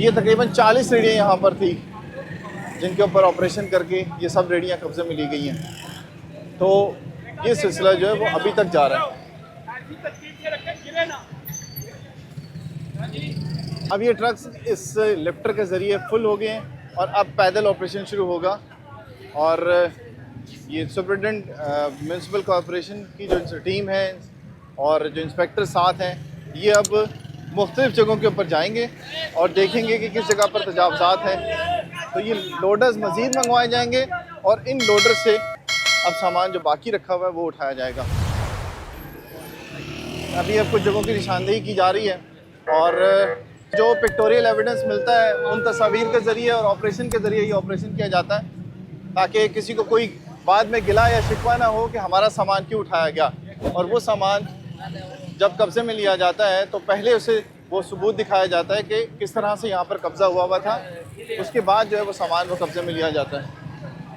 ये तकरीबन 40 रेडियाँ यहाँ पर थी जिनके ऊपर ऑपरेशन करके ये सब रेडियाँ कब्जे में ली गई हैं। तो ये सिलसिला जो है वो अभी तक जा रहा है। अब ये ट्रक्स इस लिफ्टर के ज़रिए फुल हो गए हैं और अब पैदल ऑपरेशन शुरू होगा। और ये सुपरिटेंडेंट म्यूनसिपल कॉरपोरेशन की जो टीम है और जो इंस्पेक्टर साथ हैं, ये अब मुख्तलिफ़ जगहों के ऊपर जाएंगे और देखेंगे कि किस जगह पर तजावज़ात हैं। तो ये लोडर्स मज़ीद मंगवाए जाएंगे और इन लोडर से अब सामान जो बाकी रखा हुआ है वो उठाया जाएगा। अभी अब कुछ जगहों की निशानदेही की जा रही है और जो पिक्टोरियल एविडेंस मिलता है उन तस्वीर के ज़रिए और ऑपरेशन के ज़रिए ये ऑपरेशन किया जाता है ताकि किसी को कोई बाद में गिला या शिकवा ना हो कि हमारा सामान क्यों उठाया गया। और वो सामान जब कब्ज़े में लिया जाता है तो पहले उसे वो सबूत दिखाया जाता है कि किस तरह से यहाँ पर कब्ज़ा हुआ था, उसके बाद जो है वो सामान वो कब्ज़े में लिया जाता है।